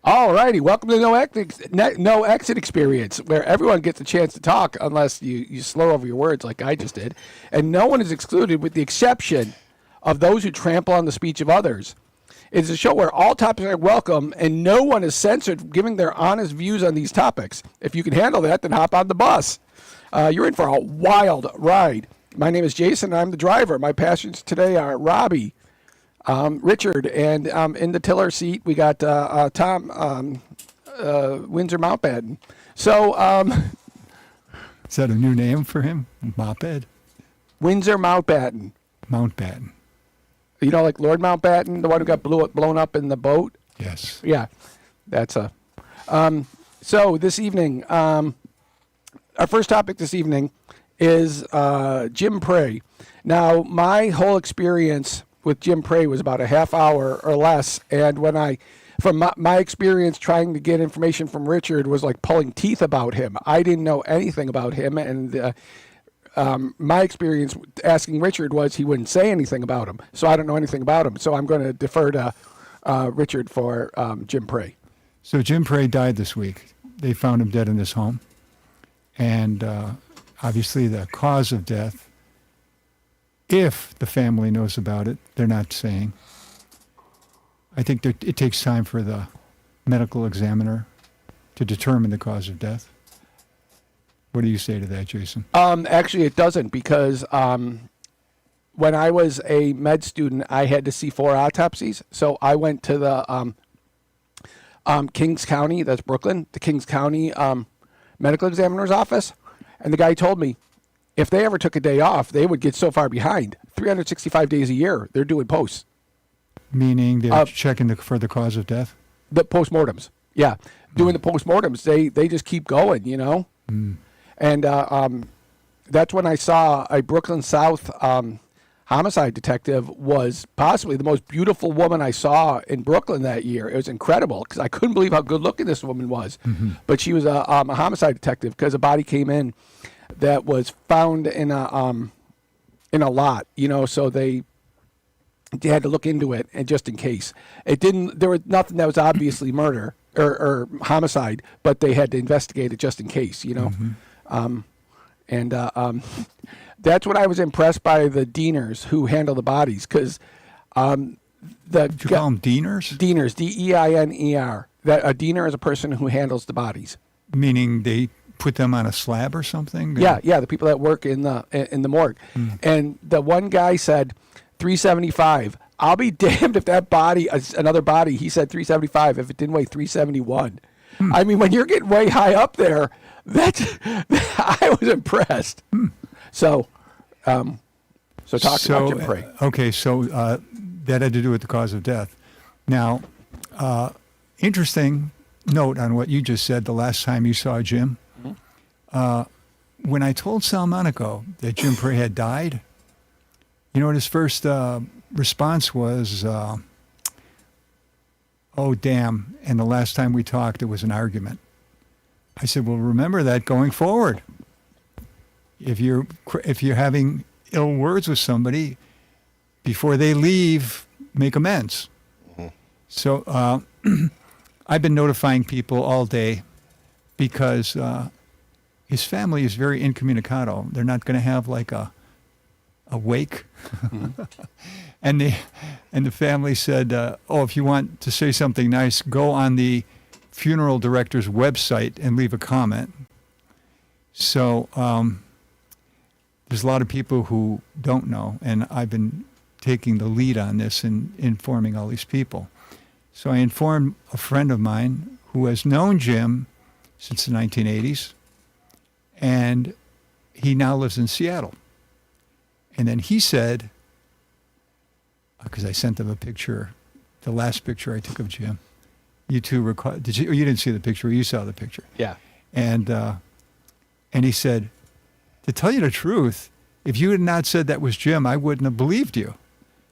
All righty, welcome to No Exit Experience, where everyone gets a chance to talk unless you slow over your words like I just did. And no one is excluded with the exception of those who trample on the speech of others. It's a show where all topics are welcome and no one is censored giving their honest views on these topics. If you can handle that, then hop on the bus. You're in for a wild ride. My name is Jason, and I'm the driver. My passengers today are Robbie, Richard, and in the tiller seat we got Tom Windsor Mountbatten. So is that a new name for him? Moped? Windsor Mountbatten. Mountbatten. You know, like Lord Mountbatten, the one who got blown up in the boat? Yes. Yeah, that's a... so this evening, our first topic this evening is Jim Prey. Now, my whole experience with Jim Prey was about a half hour or less, and from my experience trying to get information from Richard was like pulling teeth about him. I didn't know anything about him, and my experience asking Richard was he wouldn't say anything about him, so I don't know anything about him. So I'm going to defer to Richard for Jim Prey. So Jim Prey died this week. They found him dead in his home, and obviously the cause of death, if the family knows about it, they're not saying. I think it takes time for the medical examiner to determine the cause of death. What do you say to that, Jason? Actually, it doesn't, because when I was a med student, I had to see 4 autopsies. So I went to the Kings County, that's Brooklyn, the Kings County medical examiner's office, and the guy told me if they ever took a day off, they would get so far behind. 365 days a year, they're doing posts. Meaning they're checking for the cause of death? The postmortems, yeah. Doing the postmortems, they just keep going, you know? Mm. And that's when I saw a Brooklyn South homicide detective was possibly the most beautiful woman I saw in Brooklyn that year. It was incredible because I couldn't believe how good looking this woman was. Mm-hmm. But she was a homicide detective because a body came in that was found in a lot, you know, so they had to look into it, and just in case. There was nothing that was obviously murder or homicide, but they had to investigate it just in case, you know. Mm-hmm. That's when I was impressed by the Deaners who handle the bodies, because Did you call them Deaners? Deaners, D-E-I-N-E-R. That a Deaner is a person who handles the bodies. Meaning they put them on a slab or something? Yeah, the people that work in the morgue. Mm. And the one guy said 375. I'll be damned if that body, another body, he said 375, if it didn't weigh 371. Mm. I mean, when you're getting way high up there, I was impressed. Mm. So talk about Jim Prey. Okay, so that had to do with the cause of death. Now, interesting note on what you just said the last time you saw Jim. Mm-hmm. When I told Sal Monaco that Jim Prey had died, you know what his first response was? Oh, damn. And the last time we talked, it was an argument. I said, well, remember that going forward. If you're having ill words with somebody, before they leave, make amends. Mm-hmm. So I've been notifying people all day because his family is very incommunicado. They're not going to have like a wake. Mm-hmm. and the family said, if you want to say something nice, go on the funeral director's website and leave a comment. So there's a lot of people who don't know, and I've been taking the lead on this and informing all these people. So I informed a friend of mine who has known Jim since the 1980s, and he now lives in Seattle. And then he said, because I sent them a picture, the last picture I took of Jim. You two did you? You didn't see the picture. You saw the picture. Yeah. And he said, to tell you the truth, if you had not said that was Jim, I wouldn't have believed you.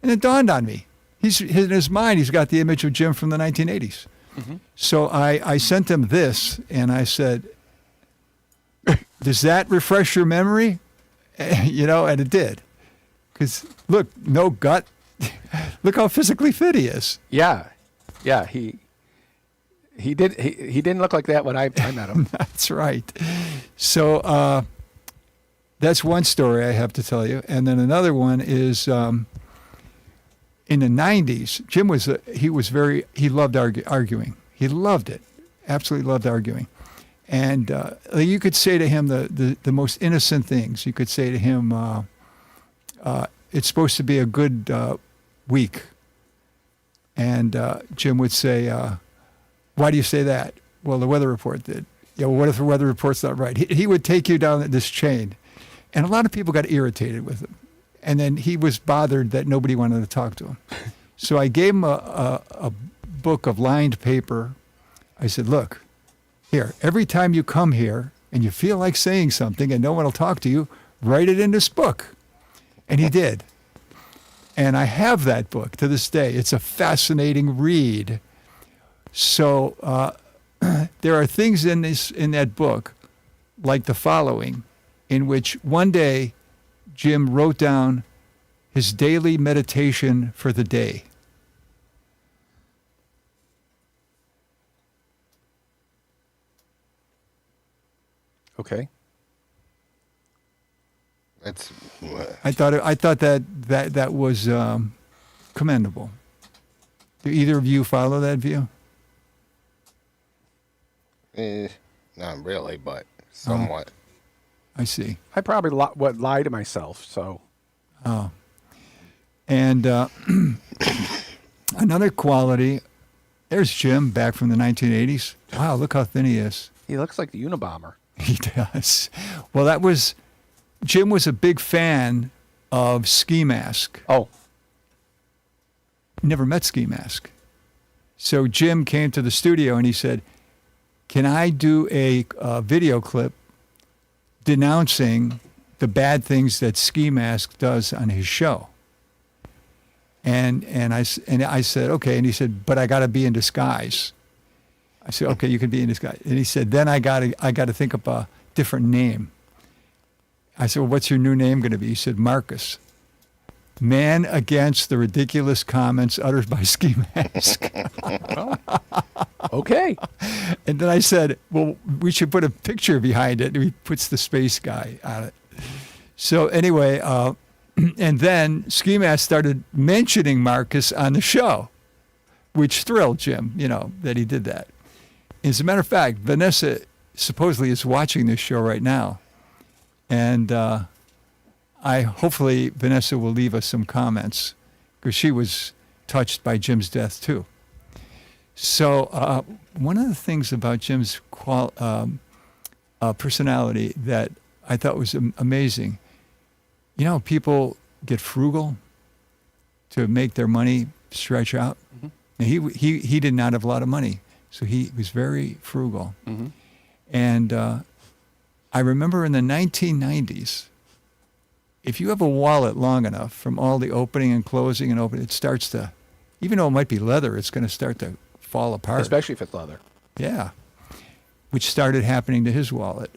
And it dawned on me. In his mind, he's got the image of Jim from the 1980s. Mm-hmm. So I sent him this, and I said, does that refresh your memory? You know, and it did. Because, look, no gut. Look how physically fit he is. Yeah. He did. He didn't look like that when I met him. That's right. So that's one story I have to tell you. And then another one is in the 90s, Jim he loved arguing. He loved it. Absolutely loved arguing. And you could say to him the most innocent things. You could say to him, it's supposed to be a good week. And Jim would say, why do you say that? Well, the weather report did. Yeah, well, what if the weather report's not right? He would take you down this chain. And a lot of people got irritated with him. And then he was bothered that nobody wanted to talk to him. So I gave him a book of lined paper. I said, look, here, every time you come here and you feel like saying something and no one will talk to you, write it in this book. And he did. And I have that book to this day. It's a fascinating read. So there are things in that book, like the following, in which one day Jim wrote down his daily meditation for the day. Okay. That's I thought that was commendable. Do either of you follow that view? not really, but somewhat. I see. I probably would lie to myself. So. Oh. And another quality. There's Jim back from the 1980s. Wow, look how thin he is. He looks like the Unabomber. He does. Well, Jim was a big fan of Ski Mask. Oh. Never met Ski Mask. So Jim came to the studio and he said, can I do a video clip denouncing the bad things that Ski Mask does on his show? And I said, okay. And he said, but I got to be in disguise. I said, okay, you can be in disguise. And he said, then I got to think up a different name. I said, well, what's your new name going to be? He said, Marcus. Man against the ridiculous comments uttered by Ski Mask. Oh. Okay. And then I said, well, we should put a picture behind it. And he puts the space guy on it. So anyway, and then Ski Mask started mentioning Marcus on the show, which thrilled Jim, that he did that. As a matter of fact, Vanessa supposedly is watching this show right now. And hopefully Vanessa will leave us some comments because she was touched by Jim's death too. So one of the things about Jim's personality that I thought was amazing, people get frugal to make their money stretch out. Mm-hmm. And he did not have a lot of money, so he was very frugal. Mm-hmm. And I remember in the 1990s, if you have a wallet long enough from all the opening and closing and opening, it starts to, even though it might be leather, it's going to start to fall apart. Especially if it's leather. Yeah. Which started happening to his wallet.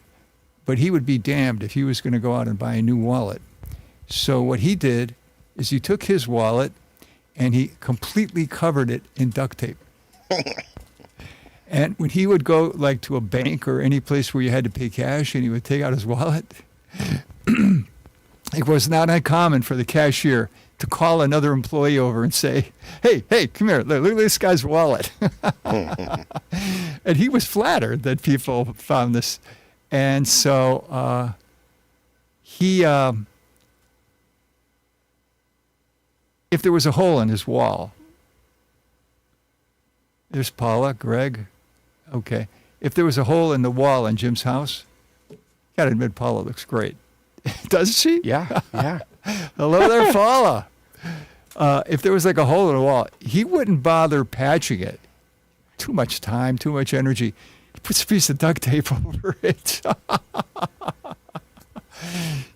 But he would be damned if he was going to go out and buy a new wallet. So what he did is he took his wallet and he completely covered it in duct tape. And when he would go like to a bank or any place where you had to pay cash and he would take out his wallet, it was not uncommon for the cashier to call another employee over and say, hey, come here, look at this guy's wallet. And he was flattered that people found this. And so if there was a hole in his wall, there's Paula, Greg. Okay. If there was a hole in the wall in Jim's house, you got to admit Paula looks great. Doesn't she? Yeah. Hello there, Paula. If there was like a hole in the wall, he wouldn't bother patching it. Too much time, too much energy. He puts a piece of duct tape over it.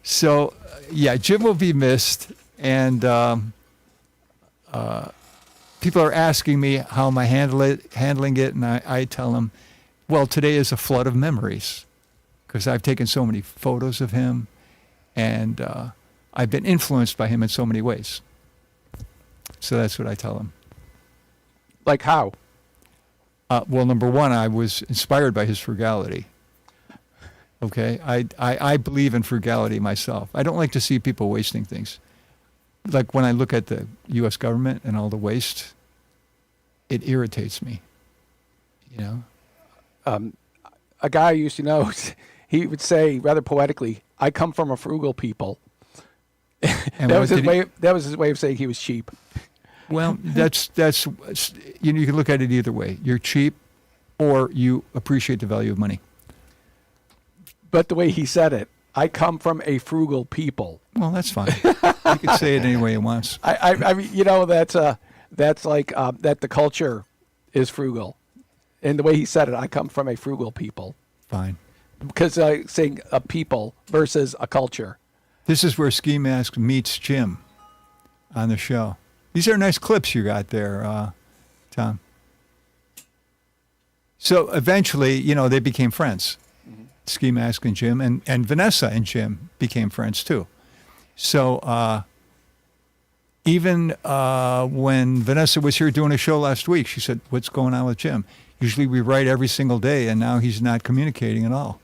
So, yeah, Jim will be missed. And people are asking me how am I handling it, and I tell them, well, today is a flood of memories because I've taken so many photos of him, and I've been influenced by him in so many ways. So that's what I tell them. Like how? Well, number one, I was inspired by his frugality. Okay, I believe in frugality myself. I don't like to see people wasting things. Like when I look at the U.S. government and all the waste, it irritates me. You know, A guy I used to know, he would say rather poetically, "I come from a frugal people." and That was what his did he- way. That was his way of saying he was cheap. Well, that's you know, you can look at it either way. You're cheap, or you appreciate the value of money. But the way he said it, "I come from a frugal people." Well, that's fine. He can say it any way he wants. I mean, you know, that's like that the culture is frugal, and the way he said it, "I come from a frugal people," Fine. because saying a people versus a culture. This is where Ski Mask meets Jim on the show. These are nice clips you got there, Tom. So eventually, you know, they became friends. Ski Mask and Jim, and Vanessa and Jim became friends too. So even when Vanessa was here doing a show last week, she said, "What's going on with Jim? Usually we write every single day, and now he's not communicating at all."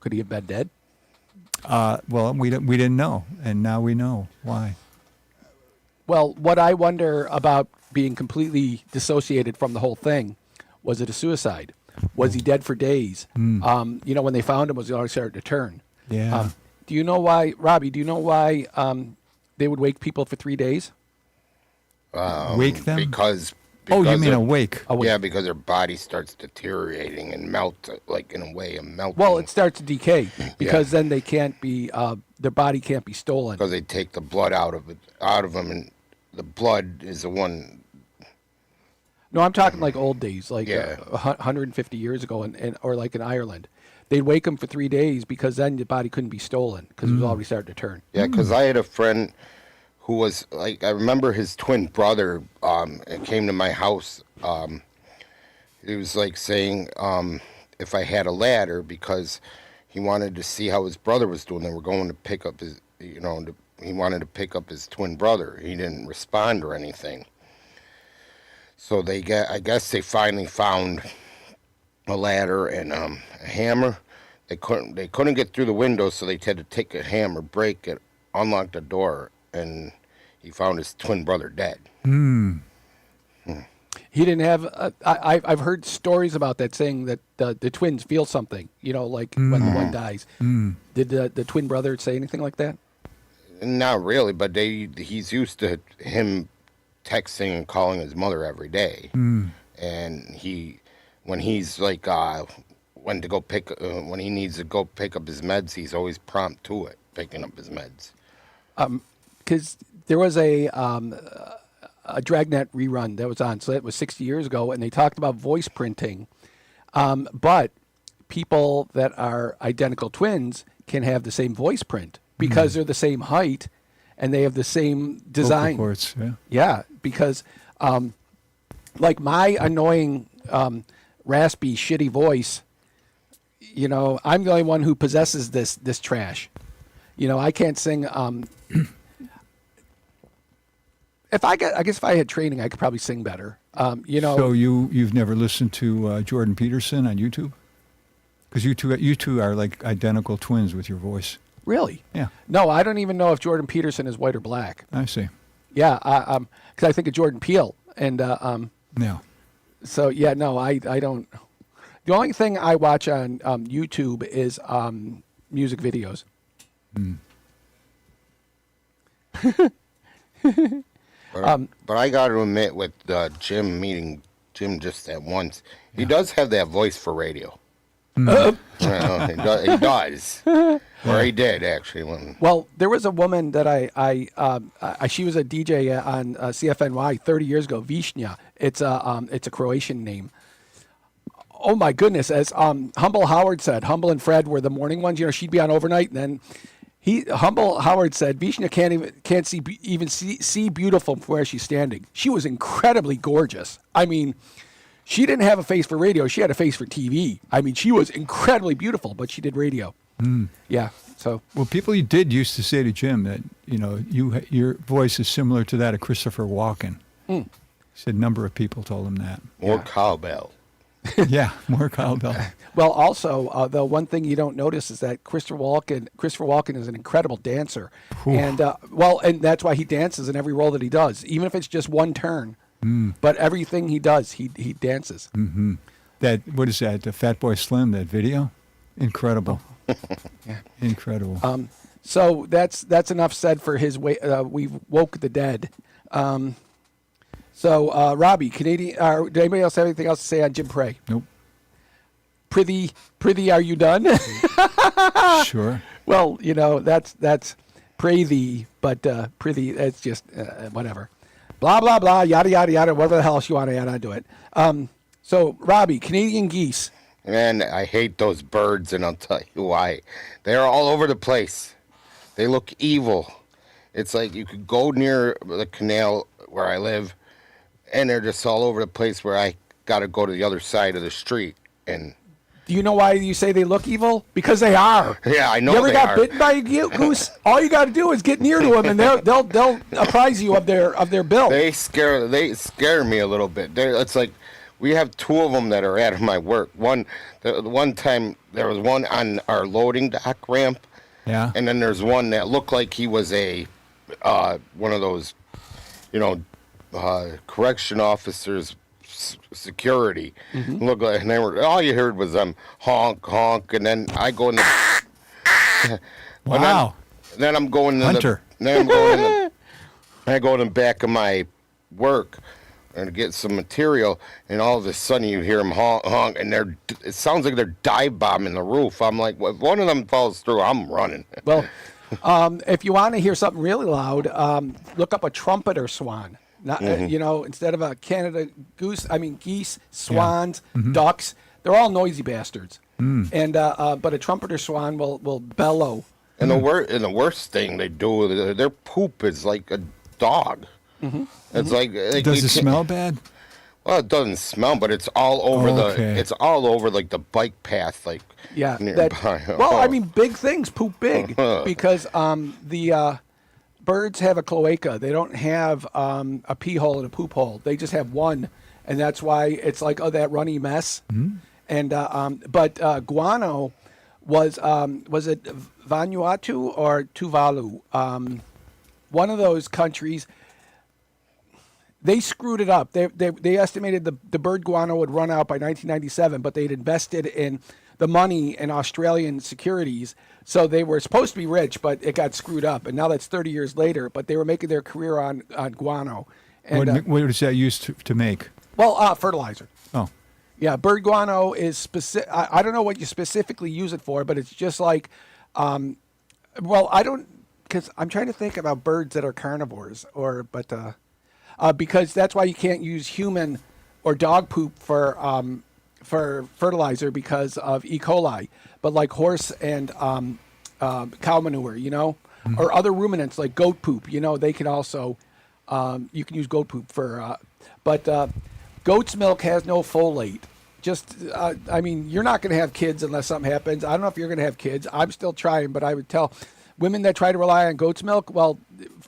Could he have been dead? Well, we didn't know, and now we know why. Well, what I wonder about being completely dissociated from the whole thing, was it a suicide? Was he dead for days? You know, when they found him, was he already starting to turn? Yeah. Do you know why, Robbie, do you know why they would wake people for 3 days? Wake them? Because Oh, you mean their- awake? Awake. Yeah, because their body starts deteriorating and melt, like in a way, a melting. Well, it starts to decay because then they can't be, their body can't be stolen. because they take the blood out of them, and the blood is the one. No, I'm talking like old days, like Yeah. 150 years ago, or like in Ireland. They'd wake them for 3 days because then the body couldn't be stolen because it was already starting to turn. Yeah, because I had a friend who was like, I remember his twin brother came to my house. He was like saying if I had a ladder, because he wanted to see how his brother was doing. They were going to pick up his, he wanted to pick up his twin brother. He didn't respond or anything. So I guess they finally found a ladder and a hammer. They couldn't get through the window, so they had to take a hammer, break it, unlock the door, and he found his twin brother dead. He didn't have. I've heard stories about that, saying that the twins feel something. You know, like when the one dies. Did the twin brother say anything like that? Not really, but he's used to him texting and calling his mother every day. And when he's like when he needs to go pick up his meds, he's always prompt to it, picking up his meds. Because there was a Dragnet rerun that was on, so that was 60 years ago, and they talked about voice printing. But people that are identical twins can have the same voice print because they're the same height and they have the same design. Vocal cords, yeah. Yeah, because like my annoying, raspy, shitty voice, you know, I'm the only one who possesses this trash. You know, I can't sing. I guess if I had training, I could probably sing better. You know. So you've never listened to Jordan Peterson on YouTube? Because you two are like identical twins with your voice. Really? Yeah. No, I don't even know if Jordan Peterson is white or black. I see. Yeah, because I think of Jordan Peele, and Yeah. so yeah, no, I don't. The only thing I watch on YouTube is music videos. But I got to admit, with Jim meeting Jim just that once, he does have that voice for radio. He does. Or he did, actually. Well, there was a woman that she was a DJ on CFNY 30 years ago, Vishnya. It's a Croatian name. Oh my goodness! As Humble Howard said, Humble and Fred were the morning ones. You know, she'd be on overnight, and then Humble Howard said Vishnya can't see beautiful from where she's standing. She was incredibly gorgeous. I mean, she didn't have a face for radio. She had a face for TV. I mean, she was incredibly beautiful, but she did radio. Yeah. So Well, people did used to say to Jim that your voice is similar to that of Christopher Walken. He said a number of people told him that. More cowbell. Yeah, more cowbell. Well, also, the one thing you don't notice is that Christopher Walken is an incredible dancer, and and that's why he dances in every role that he does, even if it's just one turn. But everything he does, he dances. That what is that? The Fat Boy Slim, that video? Incredible. Yeah. Incredible. So that's enough said for his way. We've woke the dead. So Robbie, Canadian. Did anybody else have anything else to say on Jim Prey? Nope. Prithee, are you done? Sure. Well, that's pray thee, but prithee, that's just whatever. Blah, blah, blah, yada, yada, yada, whatever the hell else you want to add on to it. So, Robbie, Canadian geese. Man, I hate those birds, and I'll tell you why. They're all over the place. They look evil. It's like you could go near the canal where I live, and they're just all over the place where I got to go to the other side of the street. And Do you know why you say they look evil? Because they are. yeah, I know You ever they got are. bitten by a goose? All you got to do is get near to them, and they'll apprise you of their bill. They scare me a little bit. It's like we have two of them that are at my work. The one time there was one on our loading dock ramp, Yeah. and then there's one that looked like he was a one of those, correction officers. Security look like, and they were all you heard was honk honk, and then I go in the Wow. then I'm going to Hunter. I go in the back of my work and get some material, and all of a sudden you hear them honk honk, and it sounds like they're dive bombing the roof. I'm like, well, if one of them falls through, I'm running. Well, if you want to hear something really loud, look up a trumpeter swan. Not, instead of a Canada goose, geese, swans, ducks. They're all noisy bastards. And but a trumpeter swan will bellow. And the worst thing they do, their poop is like a dog. It's like Does it smell bad? Well, it doesn't smell, but it's all over it's all over like the bike path, like Yeah. nearby. Big things poop big because the birds have a cloaca. They don't have a pee hole and a poop hole. They just have one, and that's why it's like that runny mess. And but guano was it Vanuatu or Tuvalu? One of those countries. They screwed it up. They estimated the bird guano would run out by 1997, but they'd invested in the money in Australian securities. So they were supposed to be rich, but it got screwed up. And now that's 30 years later, but they were making their career on guano. And, What is that used to make? Fertilizer. Oh. Yeah, bird guano is specific. I don't know what you specifically use it for, but it's just like, I don't, because I'm trying to think about birds that are carnivores, because that's why you can't use human or dog poop for fertilizer because of E. coli. But like horse and cow manure, or other ruminants like goat poop, they can also, you can use goat poop for, but goat's milk has no folate. You're not going to have kids unless something happens. I don't know if you're going to have kids. I'm still trying, but I would tell women that try to rely on goat's milk, well,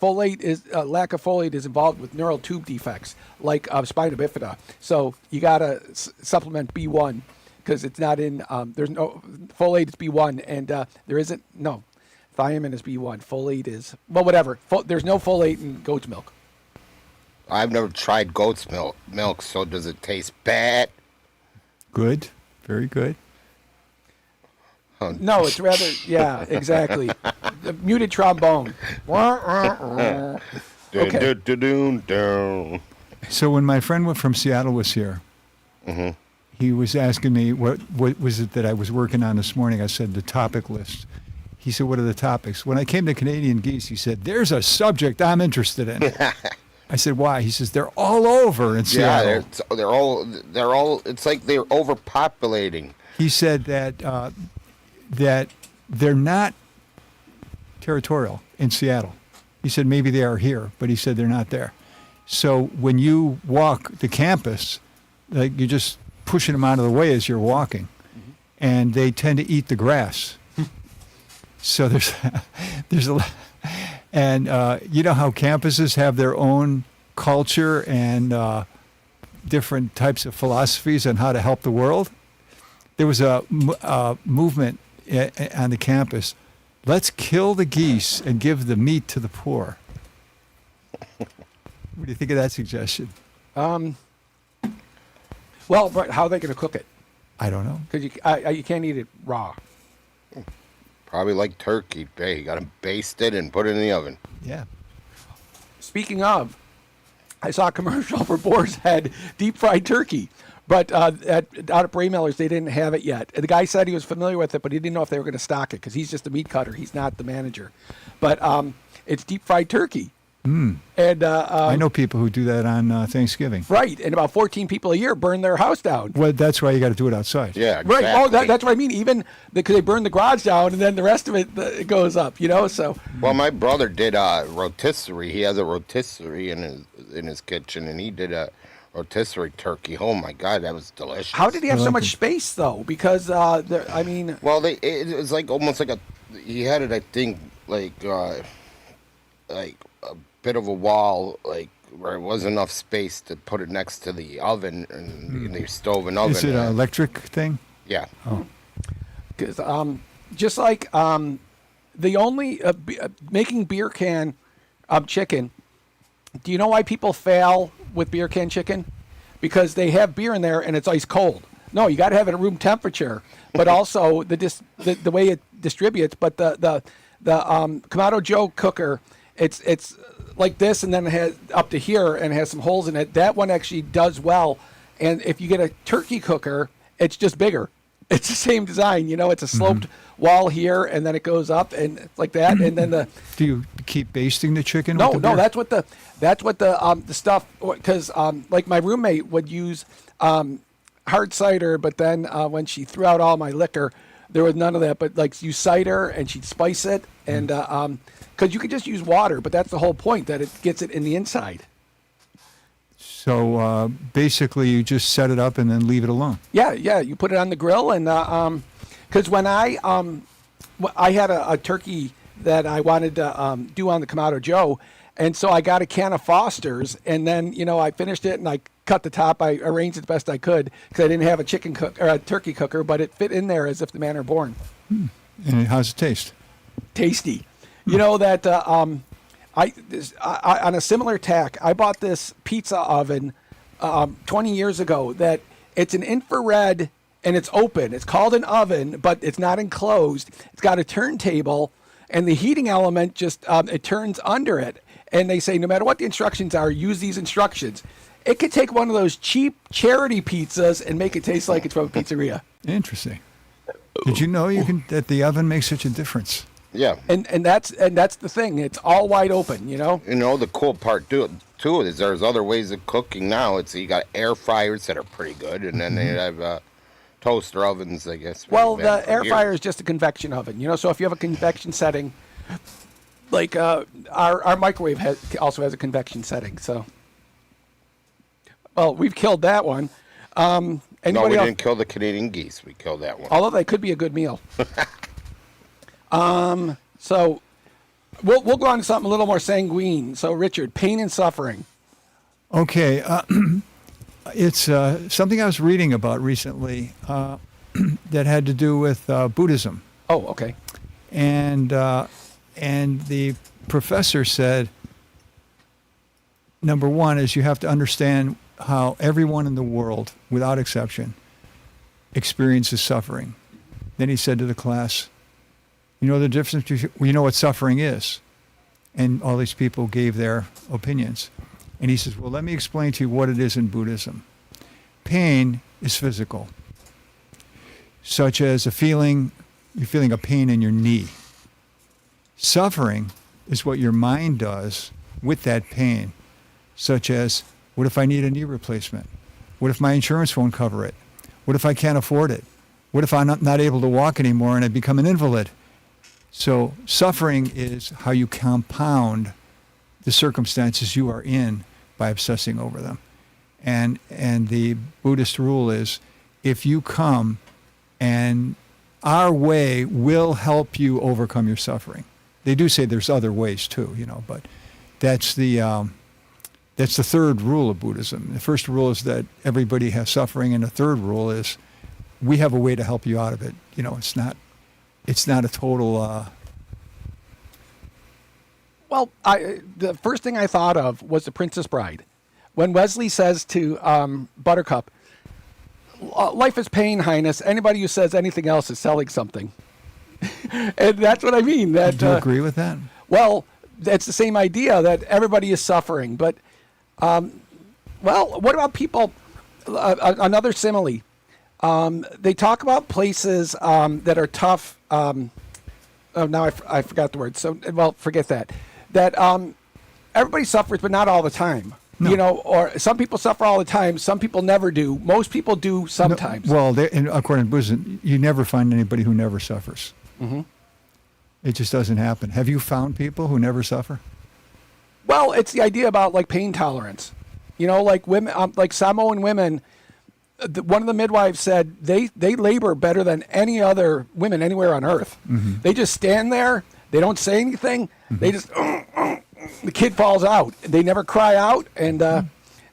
lack of folate is involved with neural tube defects like spina bifida. So you got to supplement B1 because it's not in, there's no, folate is B1 and there isn't, no, thiamine is B1. Folate is, whatever. There's no folate in goat's milk. I've never tried goat's milk, so does it taste bad? Good. Very good. No, it's rather, yeah, exactly. The muted trombone. Okay. So when my friend from Seattle was here, he was asking me what was it that I was working on this morning. I said the topic list. He said, what are the topics? When I came to Canadian geese, he said, there's a subject I'm interested in. I said, why? He says, they're all over in Seattle. Yeah, they're all, it's like they're overpopulating. He said that that they're not territorial in Seattle. He said maybe they are here, but he said they're not there. So when you walk the campus, like you're just pushing them out of the way as you're walking, and they tend to eat the grass. So there's a lot, and you know how campuses have their own culture and different types of philosophies on how to help the world. There was a movement on the campus. Let's kill the geese and give the meat to the poor. What do you think of that suggestion? Well, but how are they going to cook it? I don't know. Because you can't eat it raw. Probably like turkey. Hey, you got to baste it and put it in the oven. Yeah. Speaking of, I saw a commercial for Boar's Head deep fried turkey, but out at Braemiller's they didn't have it yet. And the guy said he was familiar with it, but he didn't know if they were going to stock it because he's just a meat cutter. He's not the manager. But it's deep fried turkey. And I know people who do that on Thanksgiving. right, and about 14 people a year burn their house down. Well, that's why you got to do it outside. Yeah, exactly. Right. Oh, that's what I mean. Even because they burn the garage down, and then the rest of it, it goes up. You know. So Well, my brother did a rotisserie. He has a rotisserie in his kitchen, and he did a rotisserie turkey. Oh my God, that was delicious. how did he have I so like much it. space though? Because I mean, Well, it was like almost like he had it, I think, like a bit of a wall, like where it wasn't enough space to put it next to the oven and the stove and oven. Is it an electric thing? Yeah. because just like the only making beer can chicken. Do you know why people fail with beer can chicken? Because they have beer in there and it's ice cold. No, you got to have it at room temperature, but also the way it distributes. But the Kamado Joe cooker, it's like this, and then it has up to here and it has some holes in it. That one actually does well. And if you get a turkey cooker, it's just bigger. It's the same design, you know. It's a sloped wall here, and then it goes up and like that, and then the Do you keep basting the chicken? no, with the no, beer? that's what the stuff, because like my roommate would use hard cider, but then when she threw out all my liquor, there was none of that. But like use cider, and she'd spice it, and because you could just use water, but that's the whole point, that it gets it in the inside. So basically, you just set it up and then leave it alone. Yeah, you put it on the grill, and because when I had a turkey that I wanted to do on the Kamado Joe, and so I got a can of Foster's, and then I finished it and I cut the top. I arranged it the best I could because I didn't have a chicken cook or a turkey cooker, but it fit in there as if the manner born. And how's it taste? Tasty. You know that I on a similar tack, I bought this pizza oven 20 years ago that it's an infrared and it's open. It's called an oven, but it's not enclosed. It's got a turntable, and the heating element just it turns under it. And they say no matter what the instructions are, use these instructions. It could take one of those cheap charity pizzas and make it taste like it's from a pizzeria. Interesting. Did you know that the oven makes such a difference? Yeah. And that's the thing. It's all wide open, You know, the cool part too is there's other ways of cooking now. You got air fryers that are pretty good, and then they have toaster ovens, I guess. Well, we've had the for air years. fryer is just a convection oven, so if you have a convection setting, like our microwave also has a convection setting. So, well, we've killed that one. No, Anybody we else? didn't kill the Canadian geese. We killed that one. Although that could be a good meal. So we'll go on to something a little more sanguine. So, Richard, pain and suffering. Okay. It's something I was reading about recently that had to do with Buddhism. Oh, okay. And the professor said, number one is you have to understand how everyone in the world, without exception, experiences suffering. Then he said to the class, you know the difference between, you know what suffering is? And all these people gave their opinions. And he says, well, let me explain to you what it is in Buddhism. Pain is physical, such as you're feeling a pain in your knee. Suffering is what your mind does with that pain, such as, what if I need a knee replacement? What if my insurance won't cover it? What if I can't afford it? What if I'm not able to walk anymore and I become an invalid? So suffering is how you compound the circumstances you are in by obsessing over them. And the Buddhist rule is, if you come, and our way will help you overcome your suffering. They do say there's other ways too, but that's the That's the third rule of Buddhism. The first rule is that everybody has suffering, and the third rule is we have a way to help you out of it. You know, it's not a total. Well, the first thing I thought of was The Princess Bride. When Wesley says to Buttercup, life is pain, Highness. Anybody who says anything else is selling something. And that's what I mean. That, Do you agree with that? Well, it's the same idea that everybody is suffering. But, well, what about people? Another simile. They talk about places that are tough. Oh, now I forgot the word. So, well, forget that. That everybody suffers, but not all the time. No. You know, or some people suffer all the time. Some people never do. Most people do sometimes. No, well, and according to Buddhism, you never find anybody who never suffers. Mm-hmm. It just doesn't happen. Have you found people who never suffer? Well, it's the idea about like pain tolerance. You know, like women, like Samoan women. One of the midwives said they labor better than any other women anywhere on earth. Mm-hmm. They just stand there. They don't say anything. Mm-hmm. They just the kid falls out. They never cry out, and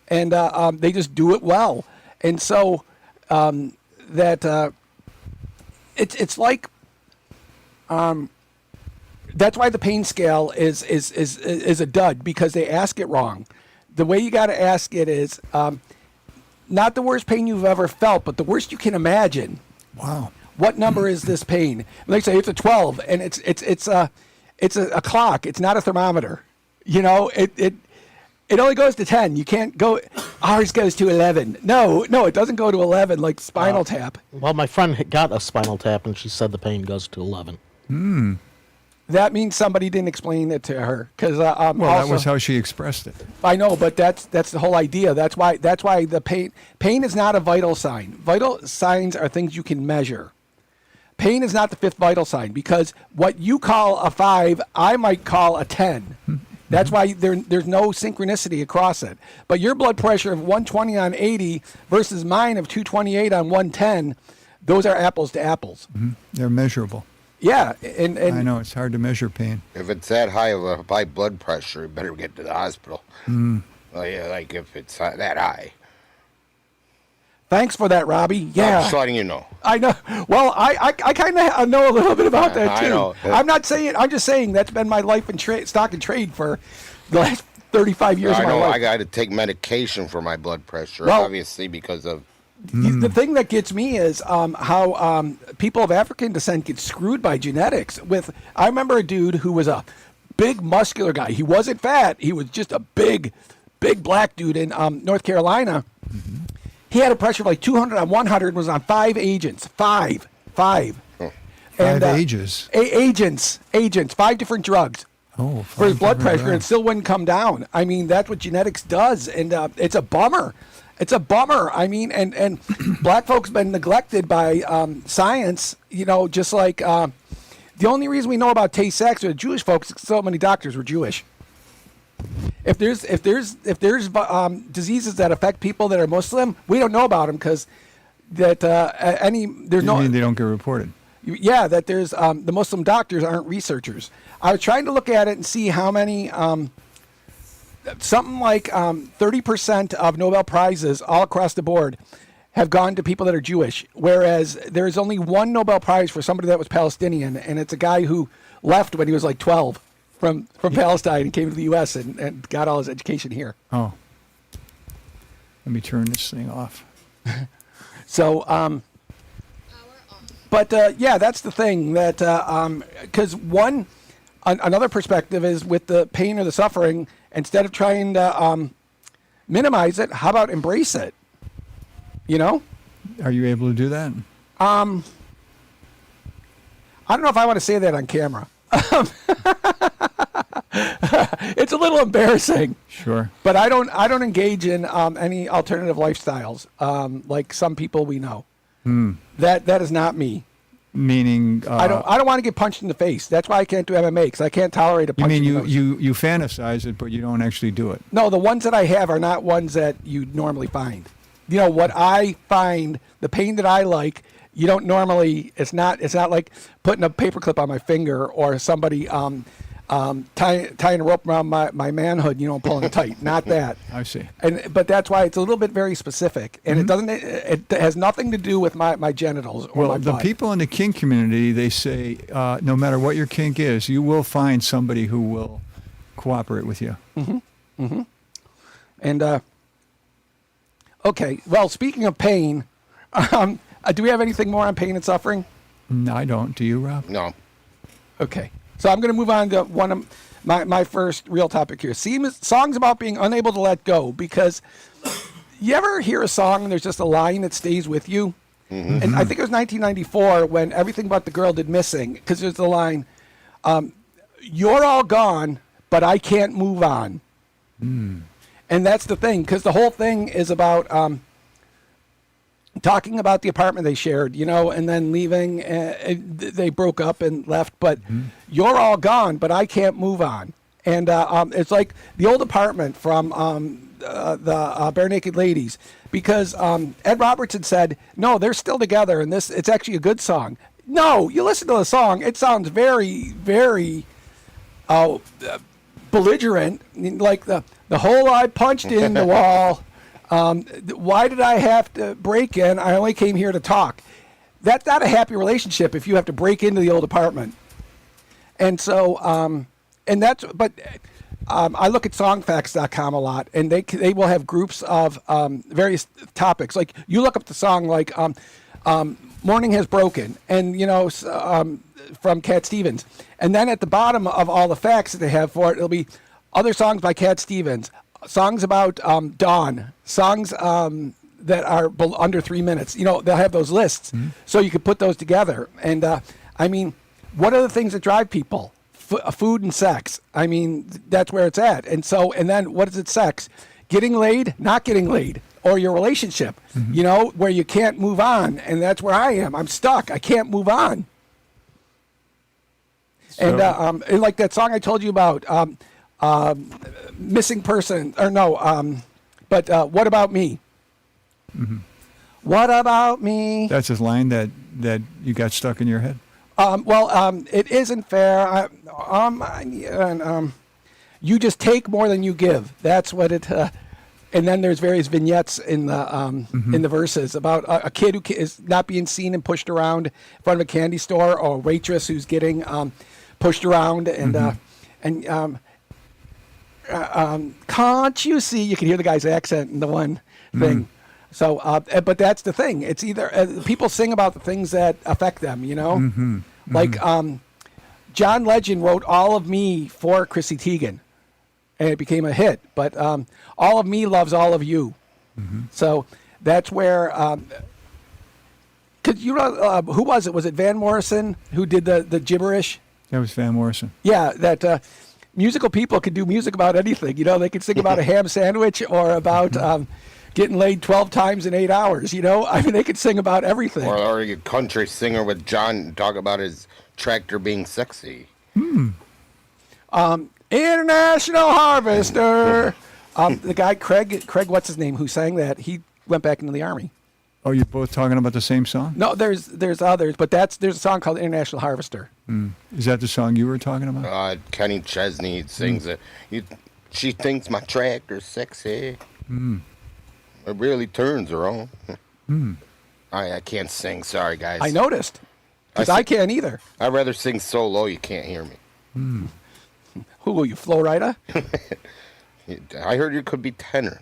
they just do it well. And so that it's like that's why the pain scale is a dud, because they ask it wrong. The way you got to ask it is not the worst pain you've ever felt, but the worst you can imagine. Wow. What number is this pain? And they say it's a 12, and it's a clock. It's not a thermometer. You know, it only goes to 10. You can't go. Ours goes to 11. No, it doesn't go to 11 like Spinal Tap. Well, my friend got a Spinal Tap, and she said the pain goes to 11. That means somebody didn't explain it to her, because Well, also, that was how she expressed it. I know, but that's the whole idea. That's why the pain is not a vital sign. Vital signs are things you can measure. Pain is not the fifth vital sign, because what you call a 5, I might call a 10. That's why there's no synchronicity across it. But your blood pressure of 120 on 80 versus mine of 228 on 110, those are apples to apples. Mm-hmm. They're measurable. Yeah, and I know it's hard to measure pain. If it's that high of a high blood pressure, you better get to the hospital. Well, yeah, like if it's that high. thanks for that, Robbie. I'm Yeah, just letting you know. I know. Well, I kind of know a little bit about that I too. know. I'm not saying. I'm just saying that's been my life and stock and trade for the last 35 years I of my know life. I got to take medication for my blood pressure, Well- obviously, because of. The thing that gets me is how people of African descent get screwed by genetics. I remember a dude who was a big muscular guy. He wasn't fat. He was just a big black dude in North Carolina. He had a pressure of like 200 on 100 and was on 5 agents. Five. Five ages. Agents. 5 different drugs. Oh, For his blood different pressure, and it drugs. still wouldn't come down. I mean, that's what genetics does, and it's a bummer. It's a bummer. I mean, and black folks been neglected by science. You know, just like the only reason we know about Tay-Sachs or the Jewish folks is so many doctors were Jewish. If there's diseases that affect people that are Muslim, we don't know about them because there's You no. mean they don't get reported? Yeah, that there's the Muslim doctors aren't researchers. I was trying to look at it and see how many, something like 30% of Nobel Prizes all across the board have gone to people that are Jewish, whereas there's only one Nobel Prize for somebody that was Palestinian, and it's a guy who left when he was like 12 from Palestine and came to the U.S. and got all his education here. Oh. Let me turn this thing off. So, but yeah, that's the thing that because another perspective is with the pain or the suffering, instead of trying to minimize it, how about embrace it? You know? Are you able to do that? I don't know if I want to say that on camera. It's a little embarrassing. Sure. But I don't engage in any alternative lifestyles like some people we know. That is not me. Meaning, I don't want to get punched in the face. That's why I can't do MMA, because I can't tolerate a you punch. mean in the you, nose. you fantasize it, but you don't actually do it. No, the ones that I have are not ones that you normally find. You know what I find, the pain that I like, you don't normally. It's not like putting a paperclip on my finger or somebody tying a rope around my manhood, pulling it tight. Not that. I see. But that's why it's a little bit very specific, and it doesn't. It has nothing to do with my genitals or Well, my the butt. people in the kink community, they say no matter what your kink is, you will find somebody who will cooperate with you. And okay, well, speaking of pain, do we have anything more on pain and suffering? No, I don't. Do you, Rob? No. Okay, so I'm going to move on to one of my first real topic here. Songs about being unable to let go, because you ever hear a song and there's just a line that stays with you? And I think it was 1994 when Everything But the Girl did Missing, because there's the line, you're all gone, but I can't move on. And that's the thing, because the whole thing is about talking about the apartment they shared, and then leaving. They broke up and left, but you're all gone, but I can't move on. And it's like the old apartment from the Bare Naked Ladies, because Ed Robertson said, no, they're still together, and it's actually a good song. No, you listen to the song, it sounds very, very belligerent, like the hole I punched in the wall. Why did I have to break in? I only came here to talk. That's not a happy relationship if you have to break into the old apartment. And so, I look at songfacts.com a lot, and they will have groups of various topics. Like you look up the song like Morning Has Broken, and from Cat Stevens. And then at the bottom of all the facts that they have for it, it'll be other songs by Cat Stevens, songs about Dawn, songs that are under 3 minutes. They'll have those lists, so you could put those together. And what are the things that drive people? Food and sex. That's where it's at. And then what is it? Sex, getting laid, not getting laid, or your relationship. Where you can't move on, and that's where I am. I'm stuck. I can't move on. And like that song I told you about, missing person, or no, but what about me? What about me? That's his line that you got stuck in your head? It isn't fair. You just take more than you give. That's what it. And then there's various vignettes in the verses about a kid who is not being seen and pushed around in front of a candy store, or a waitress who's getting pushed around, and can't you see? You can hear the guy's accent in the one thing. So, but that's the thing. It's either people sing about the things that affect them, like John Legend wrote "All of Me" for Chrissy Teigen, and it became a hit. But "All of Me" loves all of you. So that's where. Cause who was it? Was it Van Morrison who did the gibberish? That was Van Morrison. Yeah, that musical people could do music about anything. They could sing about a ham sandwich, or about getting laid 12 times in 8 hours. They could sing about everything. Or a country singer with John talk about his tractor being sexy. International Harvester. The guy Craig, what's his name, who sang that? He went back into the Army. Oh, you're both talking about the same song? No, there's others, but there's a song called International Harvester. Is that the song you were talking about? Kenny Chesney sings it. She thinks my tractor's sexy. It really turns her on. I can't sing. Sorry, guys. I noticed, because I can't either. I'd rather sing so low you can't hear me. Who will you, Flo Rida? I heard you could be tenor.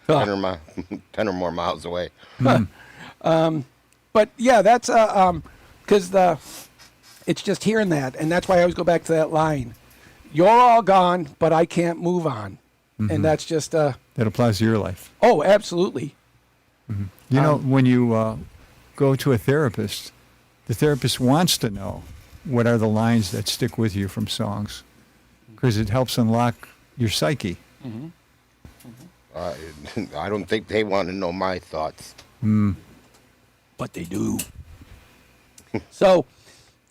10 or more miles away. But yeah, that's because it's just hearing that, and that's why I always go back to that line. You're all gone, but I can't move on, and that's just That applies to your life. Oh, absolutely. When you go to a therapist, the therapist wants to know what are the lines that stick with you from songs, because it helps unlock your psyche. I don't think they want to know my thoughts. But they do. So,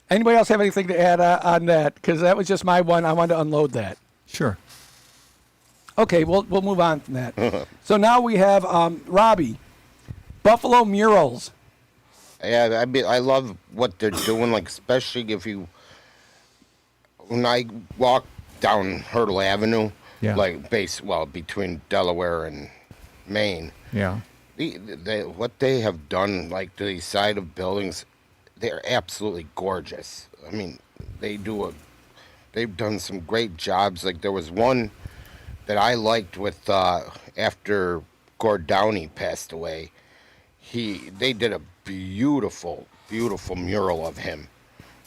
anybody else have anything to add on that? Because that was just my one. I wanted to unload that. Sure. Okay, we'll move on from that. So now we have Robbie, Buffalo Murals. Yeah, I love what they're doing. Like, especially when I walk down Hurdle Avenue, Yeah. like between Delaware and Maine. Yeah. What they have done, like to the side of buildings, they're absolutely gorgeous. I mean, they've done some great jobs. Like there was one that I liked with after Gord Downey passed away. They did a beautiful mural of him,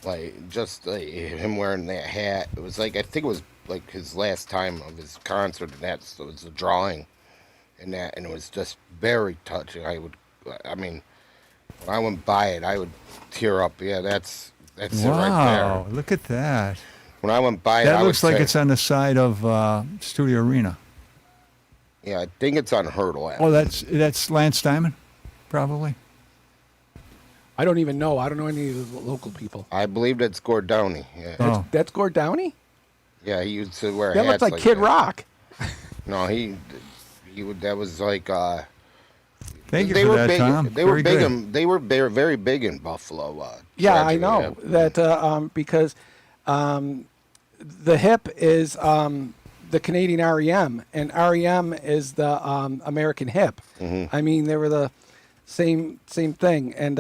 like just him wearing that hat. It was like, I think it was like his last time of his concert, and so it was a drawing, and it was just very touching. I mean, when I went by it, I would tear up. Yeah, that's it right Wow, there. look at that. When I went by it, That I looks would like say, it's on the side of Studio Arena. yeah, I think it's on Hurdle Avenue. Oh, that's Lance Diamond, probably. I don't even know. I don't know any of the local people. I believe that's Gord Downey. Yeah, Oh. That's Gord Downey? yeah, he used to wear That hats looks like Kid that. Rock. No, he would. That was like. Thank you they for were that, big. Tom. They were Very big. good. They were very big in Buffalo. Yeah, I tragedy, know yeah. that because the hip is the Canadian REM, and REM is the American hip. Mm-hmm. I mean, they were the same thing, and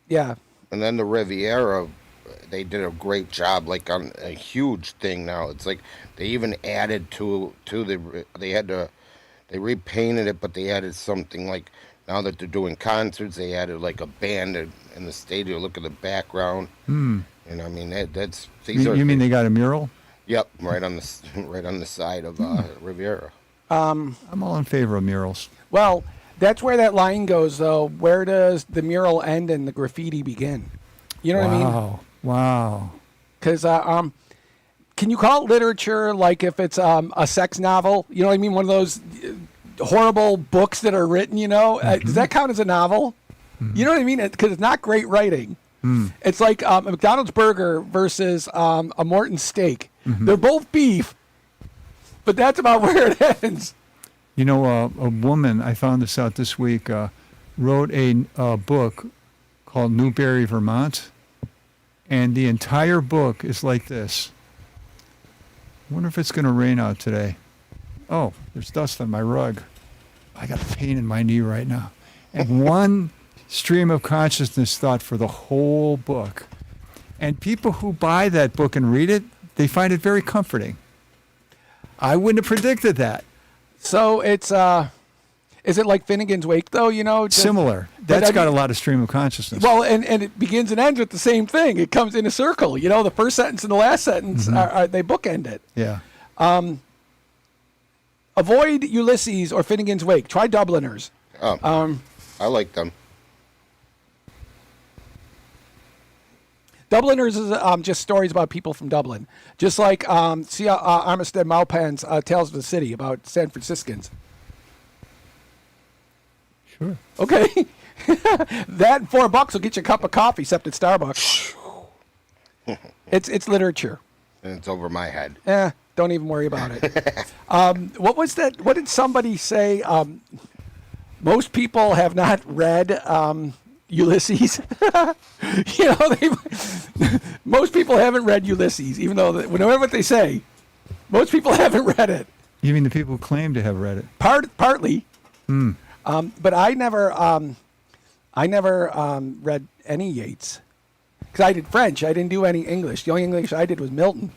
yeah, And then the Riviera, they did a great job. Like on a huge thing now. It's like they even added to the. They repainted it, but they added something like. Now that they're doing concerts, they added like a band in the stadium. Look at the background. And I mean, that's these You, are. you mean they got a mural? Yep, right on the side of Riviera. I'm all in favor of murals. well, that's where that line goes, though. Where does the mural end and the graffiti begin? You know what I mean? Wow. Wow. Because can you call it literature like if it's a sex novel? You know what I mean? One of those horrible books that are written, you know? Does that count as a novel? You know what I mean? Because it's not great writing. It's like a McDonald's burger versus a Morton steak. They're both beef, but that's about where it ends. You know, a woman, I found this out this week, wrote a book called Newberry, Vermont. And the entire book is like this. I wonder if it's going to rain out today. Oh, there's dust on my rug. I got a pain in my knee right now. And one stream of consciousness thought for the whole book. And people who buy that book and read it, they find it very comforting. I wouldn't have predicted that. So it's is it like Finnegan's Wake though? You know, just- Similar. but That's I got a mean- lot of stream of consciousness. Well, and it begins and ends with the same thing. It comes in a circle. You know, the first sentence and the last sentence they bookend it. Yeah. Avoid Ulysses or Finnegan's Wake. Try Dubliners. Oh, I like them. Dubliners is just stories about people from Dublin, just like Armistead Maupin's Tales of the City about San Franciscans. Sure. Okay, that and $4 will get you a cup of coffee, except at Starbucks. It's literature. And it's over my head. Don't even worry about it. What was that? What did somebody say? Most people have not read Ulysses. You know, most people haven't read Ulysses, even though no matter what they say, most people haven't read it. You mean the people who claim to have read it? Partly, but I never read any Yeats because I did French. I didn't do any English. The only English I did was Milton.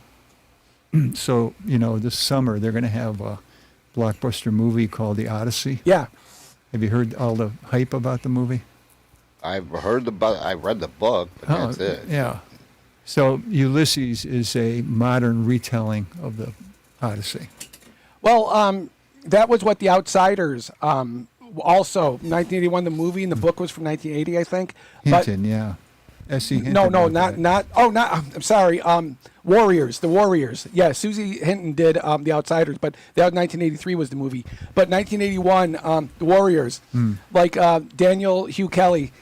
So, you know, this summer they're going to have a blockbuster movie called The Odyssey. Yeah. Have you heard all the hype about the movie? I've heard I read the book, but that's it. Yeah. So Ulysses is a modern retelling of the Odyssey. Well, that was what The Outsiders. Also, 1981, the movie, and the book was from 1980, I think. Hinton, yeah. S.E. Hinton. No, wrote not that. not. Oh, not. I'm sorry. Warriors, the Warriors. Yeah, Susie Hinton did The Outsiders, but that was 1983 was the movie. But 1981, the Warriors, like Daniel Hugh Kelly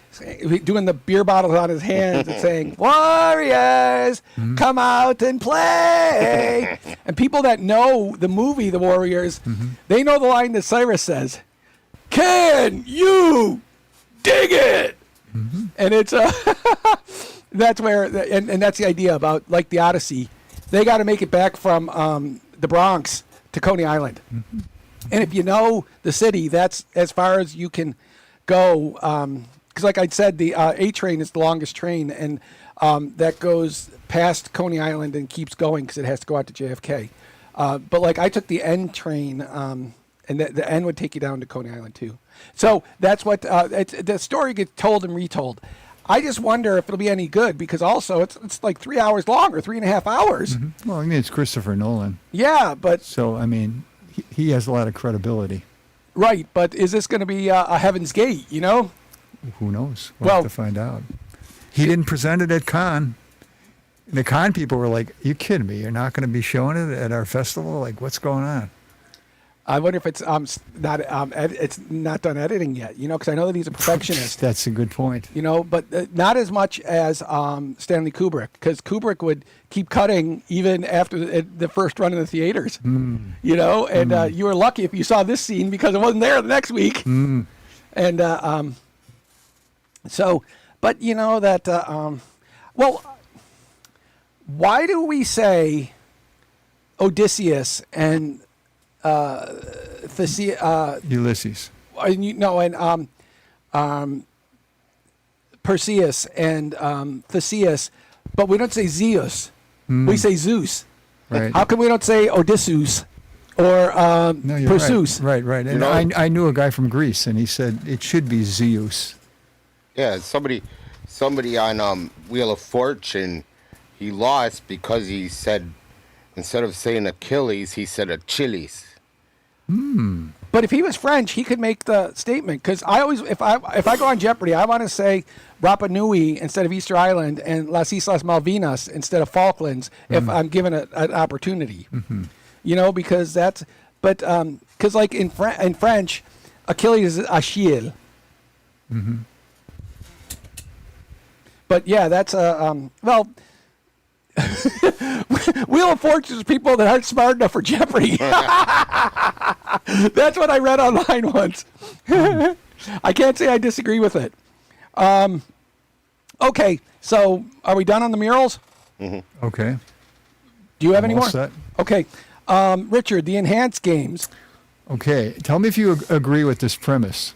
doing the beer bottles on his hands and saying, "Warriors, come out and play." And people that know the movie, The Warriors, they know the line that Cyrus says, "Can you dig it?" And it's that's where, and that's the idea about like the Odyssey. They got to make it back from the Bronx to Coney Island. Mm-hmm. And if you know the city, that's as far as you can go. Because like I said, the A train is the longest train, and that goes past Coney Island and keeps going because it has to go out to JFK. But like I took the N train, and the N would take you down to Coney Island too. So that's what the story gets told and retold. I just wonder if it'll be any good because also it's like 3 hours long or 3.5 hours. Mm-hmm. Well, I mean, it's Christopher Nolan. Yeah, but So, I mean, he has a lot of credibility. right. But is this going to be a Heaven's Gate? You know? Who knows? We'll Well- have to find out. He didn't present it at Cannes. The Cannes people were like, you kidding me? You're not going to be showing it at our festival? Like, what's going on? I wonder if it's not it's not done editing yet. You know, because I know that he's a perfectionist. That's a good point. You know, but not as much as Stanley Kubrick, because Kubrick would keep cutting even after the first run in the theaters. You know, and you were lucky if you saw this scene because it wasn't there the next week. And so, but you know that, well, why do we say Odysseus and Ulysses. and you know, and Perseus and Theseus, but we don't say Zeus. We say Zeus. Right. How come we don't say Odysseus or No, you're Perseus? right. Right. And know- I knew a guy from Greece, and he said it should be Zeus. Yeah, somebody on Wheel of Fortune, he lost because he said, instead of saying Achilles, he said Achilles. But if he was French, he could make the statement. Because I always, if I go on Jeopardy, I want to say Rapa Nui instead of Easter Island and Las Islas Malvinas instead of Falklands if I'm given an opportunity. You know, because that's, but because like in French, Achilles is Achille. But yeah, that's well. Wheel of Fortune is people that aren't smart enough for Jeopardy. That's what I read online once. I can't say I disagree with it. Okay, so are we done on the murals? Okay. Do you have any I'm all more? set. Okay, Richard, the enhanced games. Okay. Tell me if you agree with this premise.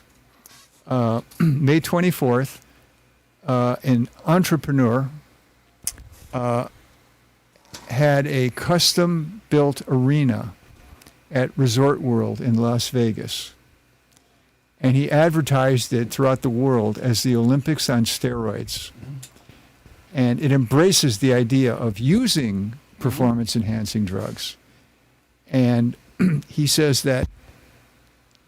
May 24th, an entrepreneur had a custom-built arena at Resort World in Las Vegas. And he advertised it throughout the world as the Olympics on steroids. And it embraces the idea of using performance-enhancing drugs. And he says that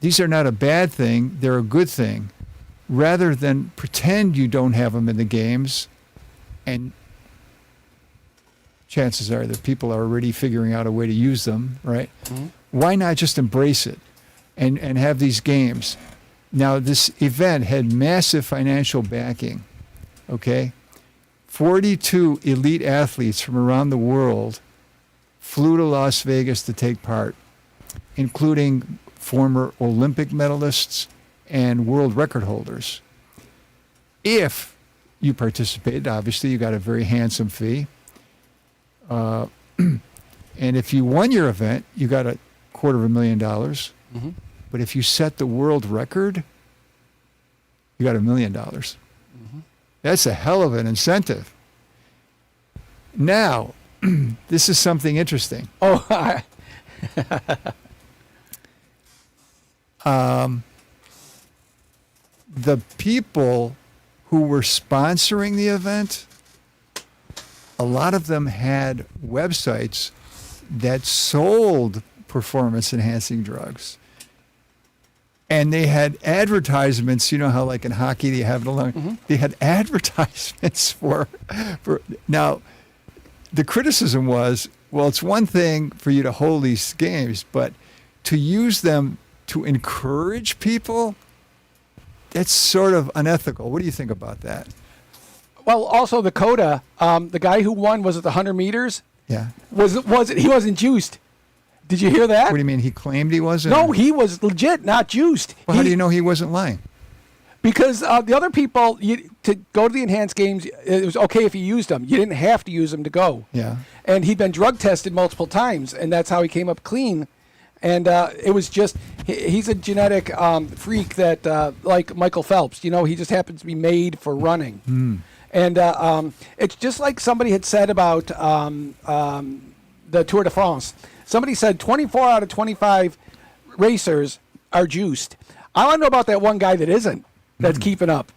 these are not a bad thing, they're a good thing. Rather than pretend you don't have them in the games, and chances are that people are already figuring out a way to use them, right? Why not just embrace it and have these games? Now, this event had massive financial backing, okay? 42 elite athletes from around the world flew to Las Vegas to take part, including former Olympic medalists and world record holders. If you participated, obviously you got a very handsome fee. And if you won your event, you got $250,000. But if you set the world record, you got $1 million. That's a hell of an incentive. Now, this is something interesting. Oh, The people who were sponsoring the event, a lot of them had websites that sold performance-enhancing drugs. And they had advertisements, you know how like in hockey they have it along. They had advertisements for now, the criticism was, well, it's one thing for you to hold these games, but to use them to encourage people, that's sort of unethical. What do you think about that? well, also the Coda, the guy who won, was it the 100 meters? Yeah. He wasn't juiced. Did you hear that? What do you mean? He claimed he wasn't? No, he was legit not juiced. Well, how do you know he wasn't lying? Because the other people, to go to the enhanced games, it was okay if you used them. You didn't have to use them to go. Yeah. And he'd been drug tested multiple times, and that's how he came up clean. And it was just, he's a genetic freak that, like Michael Phelps, he just happens to be made for running. And it's just like somebody had said about the Tour de France. Somebody said 24 out of 25 racers are juiced. I want to know about that one guy that isn't, that's keeping up.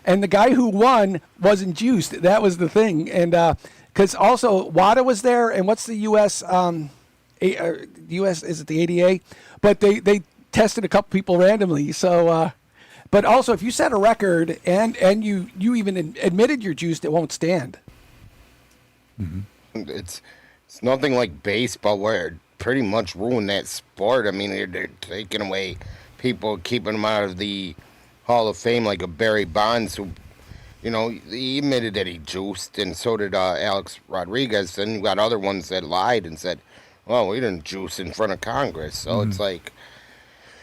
And the guy who won wasn't juiced. That was the thing. And because also WADA was there, and what's the U.S. U.S. is it the ADA? But they tested a couple people randomly. So, but also if you set a record and you even admitted you're juiced, it won't stand. It's nothing like baseball where it pretty much ruined that sport. I mean, they're taking away people, keeping them out of the Hall of Fame, like a Barry Bonds, who, he admitted that he juiced, and so did Alex Rodriguez. And you got other ones that lied and said, "Well, we didn't juice in front of Congress." So it's like,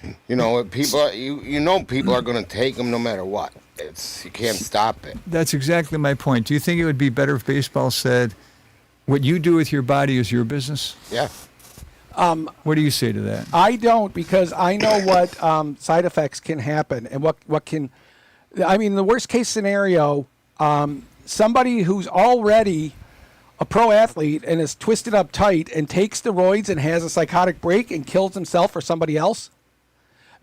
people, people are going to take them no matter what. You can't stop it. That's exactly my point. Do you think it would be better if baseball said, what you do with your body is your business? Yeah. What do you say to that? I don't, because I know what side effects can happen and what can. I mean, the worst case scenario, somebody who's already a pro athlete and is twisted up tight and takes steroids and has a psychotic break and kills himself or somebody else,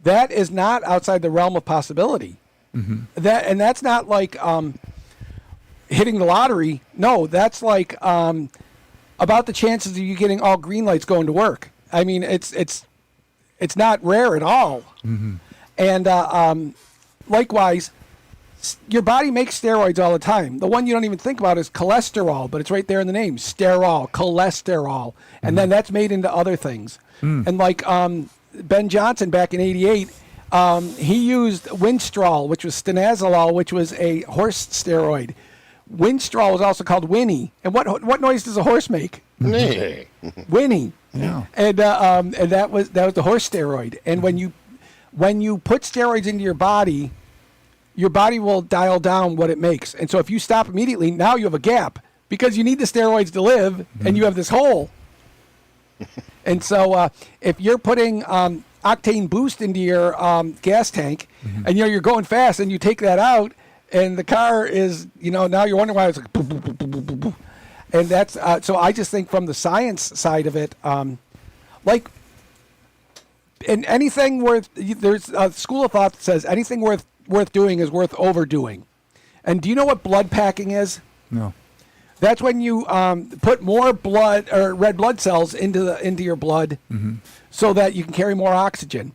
that is not outside the realm of possibility. That's not like hitting the lottery. No, that's like about the chances of you getting all green lights going to work. I mean, it's not rare at all. And likewise, your body makes steroids all the time. The one you don't even think about is cholesterol, but it's right there in the name, sterol, cholesterol. And then that's made into other things. And like Ben Johnson back in '88, he used Winstrol, which was stanozolol, which was a horse steroid. Winstrol was also called Winnie. And what noise does a horse make? Whinny. Yeah. And that was the horse steroid. And when you put steroids into your body will dial down what it makes. And so if you stop immediately, now you have a gap because you need the steroids to live, and you have this hole. And so if you're putting octane boost into your gas tank, and you're going fast, and you take that out, and the car is, now you're wondering why it's like boom, boom, boom, boom, boom, boom. And that's so I just think from the science side of it, like in anything worth, there's a school of thought that says anything worth doing is worth overdoing. And do you know what blood packing is? No. That's when you put more blood or red blood cells into your blood, so that you can carry more oxygen.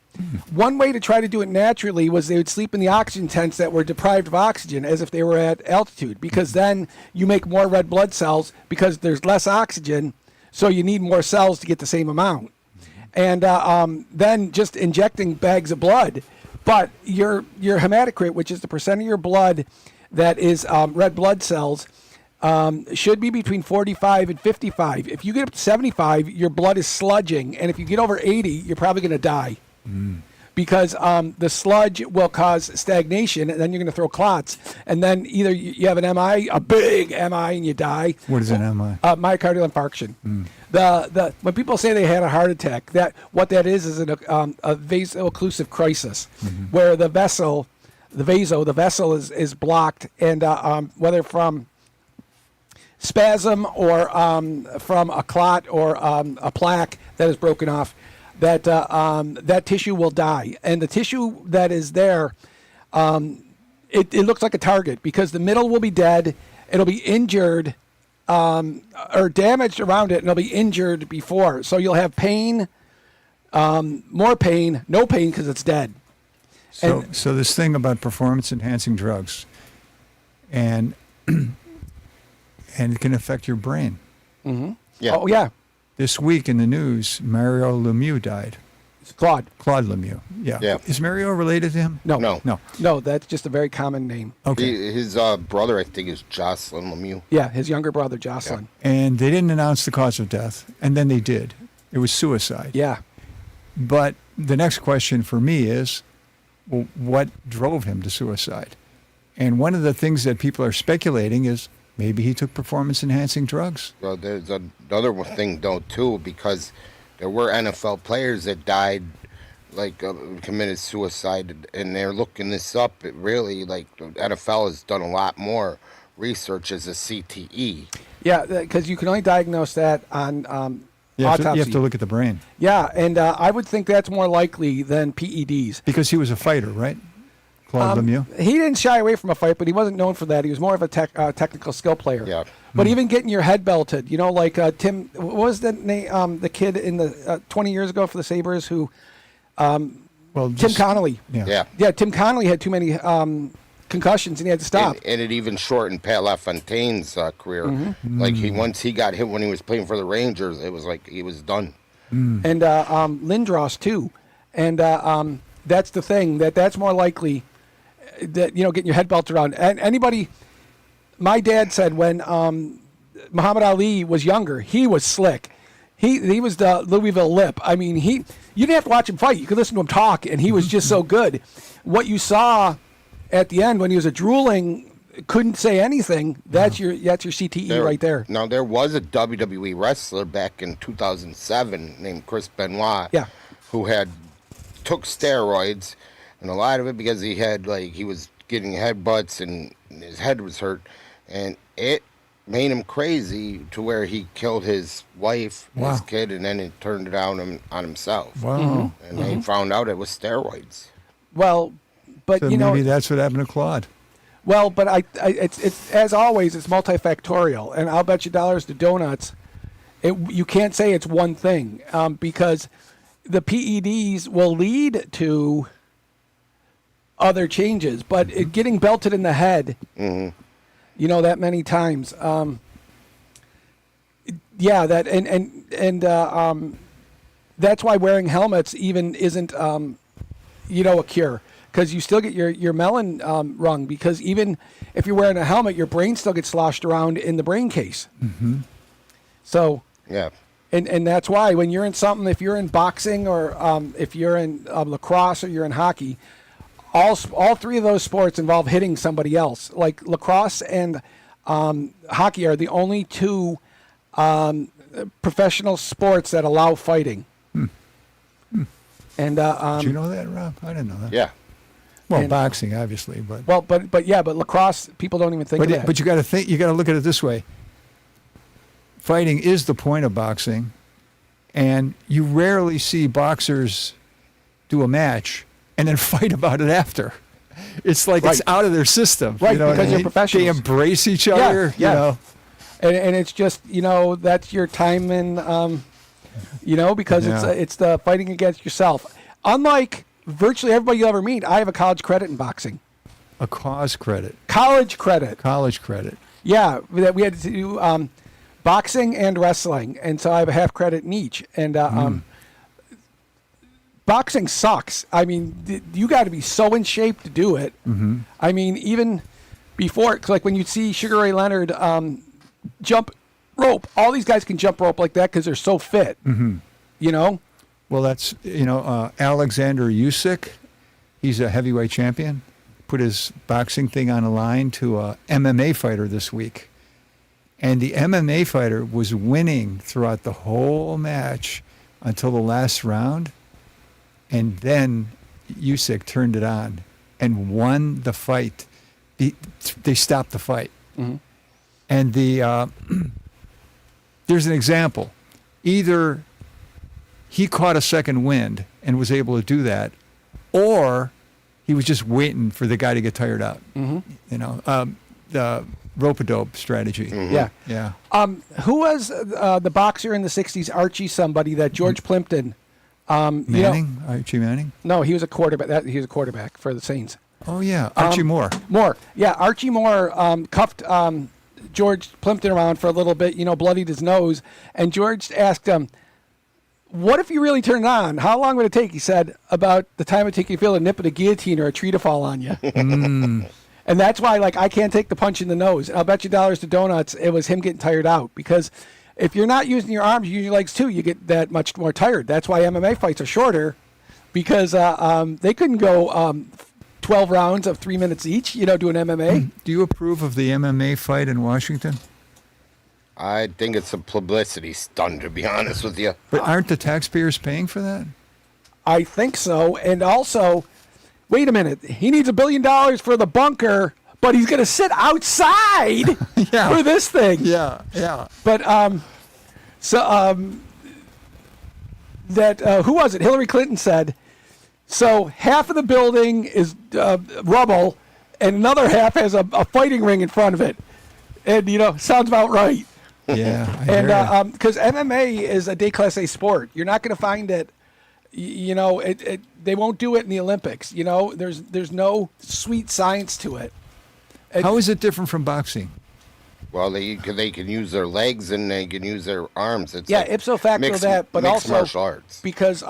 One way to try to do it naturally was they would sleep in the oxygen tents that were deprived of oxygen, as if they were at altitude, because then you make more red blood cells because there's less oxygen, so you need more cells to get the same amount. And then just injecting bags of blood. But your hematocrit, which is the percent of your blood that is red blood cells, should be between 45 and 55. If you get up to 75, your blood is sludging. And if you get over 80, you're probably going to die. Because the sludge will cause stagnation, and then you're going to throw clots. And then either you have an MI, a big MI, and you die. What is an MI? Myocardial infarction. The when people say they had a heart attack, what that is a vaso-occlusive crisis, where the vessel is blocked, and whether from spasm or from a clot or a plaque that is broken off, that tissue will die. And the tissue that is there, it looks like a target because the middle will be dead. It'll be injured or damaged around it, and it'll be injured before. So you'll have pain, more pain, no pain because it's dead. So this thing about performance-enhancing drugs, and it can affect your brain. Yeah. Oh, yeah. This week in the news, Mario Lemieux died. It's Claude. Claude Lemieux. Yeah. Is Mario related to him? No. No. No, that's just a very common name. Okay. His brother, I think, is Jocelyn Lemieux. Yeah, his younger brother, Jocelyn. And they didn't announce the cause of death, and then they did. It was suicide. Yeah. But the next question for me is, well, what drove him to suicide? And one of the things that people are speculating is maybe he took performance-enhancing drugs. Well, there's another thing though too, because there were NFL players that died, like committed suicide, and they're looking this up. It really, like, the NFL has done a lot more research as a CTE. Yeah, because you can only diagnose that on You autopsy. have to look at the brain. Yeah, and I would think that's more likely than PEDs. Because he was a fighter, right? Claude Lemieux? He didn't shy away from a fight, but he wasn't known for that. He was more of a technical skill player. Yeah. But even getting your head belted, like Tim, what was the name? The kid in the 20 years ago for the Sabres who, Well, Tim just- Connolly. Yeah. Yeah. Tim Connolly had too many concussions and he had to stop. And it even shortened Pat LaFontaine's career. Mm-hmm. Like, once he got hit when he was playing for the Rangers, it was like he was done. And Lindros too. And that's the thing, that's more likely that, getting your head belted around. And anybody, my dad said when Muhammad Ali was younger, he was slick. He was the Louisville Lip. I mean, you didn't have to watch him fight. You could listen to him talk, and he was just so good. What you saw at the end when he was a drooling, couldn't say anything, that's your CTE right there. Now, there was a WWE wrestler back in 2007 named Chris Benoit. Yeah. Who took steroids, and a lot of it because he was getting headbutts and his head was hurt, and it made him crazy to where he killed his wife, Wow. his kid, and then he turned it on himself. Wow. And they found out it was steroids. Well, but So maybe that's what happened to Claude. Well, but it's as always, it's multifactorial, and I'll bet you dollars to donuts. You can't say it's one thing because the PEDs will lead to other changes, but getting belted in the head, that many times, that and that's why wearing helmets even isn't a cure. Because you still get your melon rung. Because even if you're wearing a helmet, your brain still gets sloshed around in the brain case. Mm-hmm. So, Yeah. and that's why when you're in something, if you're in boxing or if you're in lacrosse or you're in hockey, all three of those sports involve hitting somebody else. Like lacrosse and hockey are the only two professional sports that allow fighting. And Did you know that, Rob? I didn't know that. Yeah. Well, and- boxing, obviously, but but lacrosse, people don't even think of that. but you got to think. You got to look at it this way. Fighting is the point of boxing, and you rarely see boxers do a match and then fight about it after. It's like it's Right. out of their system. Right, you know what because I they're mean? professionals. They embrace each Yeah, other. yeah. You know. And it's just that's your time and because Yeah. it's the fighting against yourself. Unlike virtually everybody you'll ever meet, I have a college credit in boxing. A cause credit, College credit. college credit. Yeah, that we had to do boxing and wrestling, and so I have a half credit in each. And boxing sucks. I mean, you got to be so in shape to do it. Mm-hmm. I mean, even before, 'cause like when you see Sugar Ray Leonard jump rope, all these guys can jump rope like that because they're so fit. Mm-hmm. Well, that's Alexander Usyk. He's a heavyweight champion. Put his boxing thing on a line to a MMA fighter this week, and the MMA fighter was winning throughout the whole match until the last round, and then Usyk turned it on and won the fight. They stopped the fight, and there's an example. Either he caught a second wind and was able to do that, or he was just waiting for the guy to get tired out. Mm-hmm. The rope-a-dope strategy. Mm-hmm. Yeah. Yeah. Who was the boxer in the 60s, Archie somebody, that George Plimpton? Manning? Archie Manning? No, he was a quarterback. He was a quarterback for the Saints. Oh, yeah. Archie Moore. Moore. Yeah, Archie Moore cuffed George Plimpton around for a little bit, bloodied his nose. And George asked him, what if you really turned it on? How long would it take? He said, about the time it would take you to feel a nip of a guillotine or a tree to fall on you. And that's why, I can't take the punch in the nose. I'll bet you dollars to donuts it was him getting tired out. Because if you're not using your arms, you use your legs too, you get that much more tired. That's why MMA fights are shorter. because they couldn't go 12 rounds of 3 minutes each, doing MMA. Do you approve of the MMA fight in Washington? I think it's a publicity stunt, to be honest with you. But aren't the taxpayers paying for that? I think so. And also, wait a minute. He needs $1 billion for the bunker, but he's going to sit outside Yeah. for this thing. Yeah. But who was it? Hillary Clinton said, so half of the building is rubble, and another half has a fighting ring in front of it. And, sounds about right. Yeah. And because MMA is a déclassé sport, you're not going to find it. They won't do it in the Olympics. There's no sweet science to it. How is it different from boxing? Well, they can use their legs and they can use their arms. It's like ipso facto mixed, that, but mixed also martial arts. because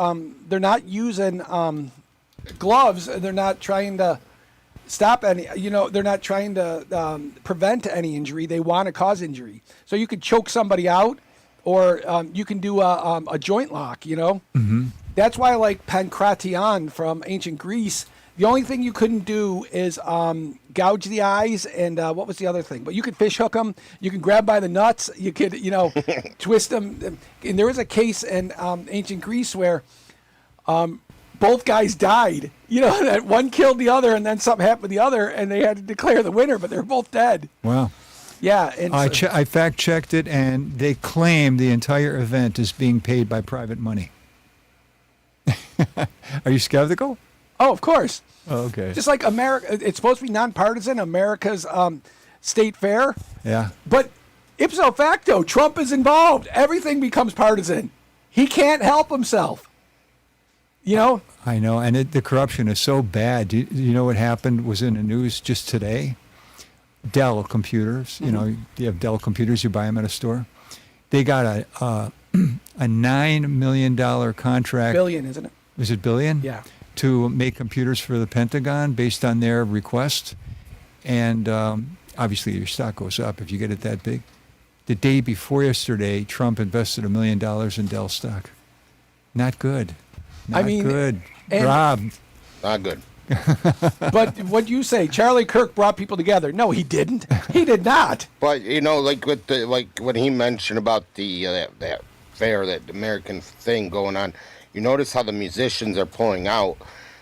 they're not using gloves. They're not trying to stop any. They're not trying to prevent any injury. They want to cause injury. So you could choke somebody out, or you can do a joint lock. Mm-hmm. That's why I like Pancration from ancient Greece. The only thing you couldn't do is gouge the eyes, and what was the other thing? But you could fish hook them. You can grab by the nuts. You could, twist them. And there was a case in ancient Greece where both guys died. That one killed the other, and then something happened with the other, and they had to declare the winner, but they're both dead. Wow. Yeah. And I fact-checked it, and they claim the entire event is being paid by private money. Are you skeptical? oh, of course. Oh, okay. Just like America, it's supposed to be nonpartisan, America's state fair. Yeah. But ipso facto, Trump is involved. Everything becomes partisan. He can't help himself. I know, and the corruption is so bad. Do you know what happened? Was in the news just today. Dell computers. Mm-hmm. You have Dell computers. You buy them at a store. They got a $9 million contract. Billion, isn't it? Is it billion? Yeah. To make computers for the Pentagon based on their request, and obviously your stock goes up if you get it that big. The day before yesterday, Trump invested $1 million in Dell stock. Not good. Not good. and- Rob. Not good. But what you say, Charlie Kirk brought people together. No, he didn't. He did not. But like with when he mentioned about the that fair, that American thing going on, you notice how the musicians are pulling out,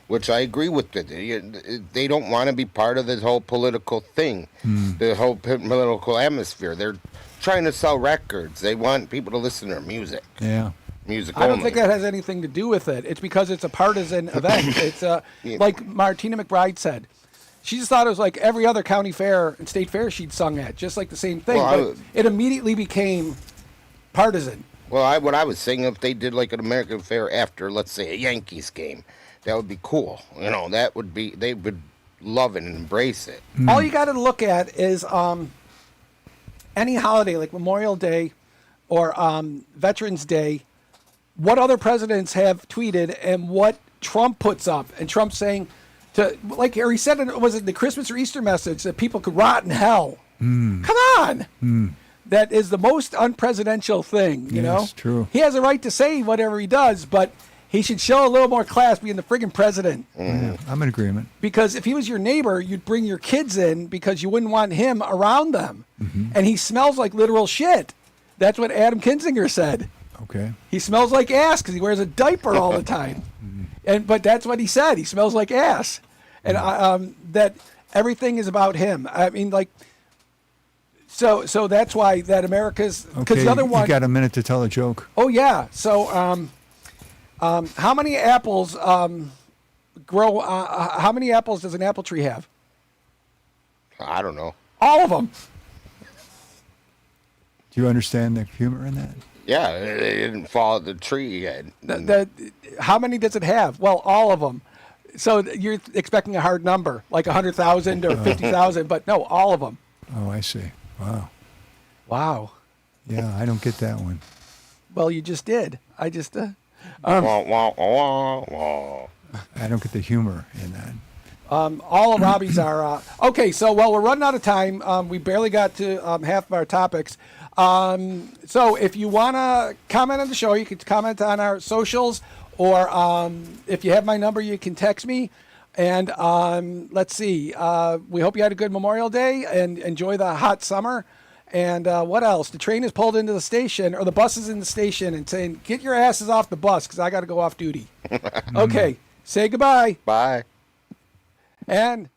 which I agree with it. They don't want to be part of this whole political thing, the whole political atmosphere. They're trying to sell records. They want people to listen to their music. Yeah. Music I don't only. think that has anything to do with it. It's because it's a partisan event. It's like Martina McBride said. She just thought it was like every other county fair and state fair she'd sung at, just like the same thing. Well, but it immediately became partisan. Well, what I was saying, if they did like an American fair after, let's say, a Yankees game, that would be cool. That would be, they would love it and embrace it. All you got to look at is any holiday like Memorial Day or Veterans Day. What other presidents have tweeted and what Trump puts up, and Trump saying he said, was it the Christmas or Easter message that people could rot in hell? Come on. That is the most unpresidential thing, you know? Yes, true. He has a right to say whatever he does, but he should show a little more class being the friggin' president. Yeah, I'm in agreement. Because if he was your neighbor, you'd bring your kids in because you wouldn't want him around them. And he smells like literal shit. That's what Adam Kinzinger said. Okay. He smells like ass because he wears a diaper all the time. But that's what he said. He smells like ass. And that everything is about him. I mean, like, so that's why that America's, because Okay, the other one. you got a minute to tell a joke. Oh, yeah. So how many apples grow, how many apples does an apple tree have? I don't know. All of them. Do you understand the humor in that? Yeah, they didn't fall at the tree yet. How many does it have? Well, all of them. So you're expecting a hard number, like 100,000 or 50,000, but no, all of them. Oh, I see. Wow. Wow. Yeah, I don't get that one. Well, you just did. I just. Wah, wah, wah, wah. I don't get the humor in that. All of Robbie's are. Okay, so, well, we're running out of time. We barely got to half of our topics. So if you want to comment on the show, you can comment on our socials or if you have my number, you can text me. And let's see. We hope you had a good Memorial Day and enjoy the hot summer. And what else? The train is pulled into the station, or the bus is in the station, and saying, "Get your asses off the bus, because I got to go off duty." Okay, say goodbye. Bye. And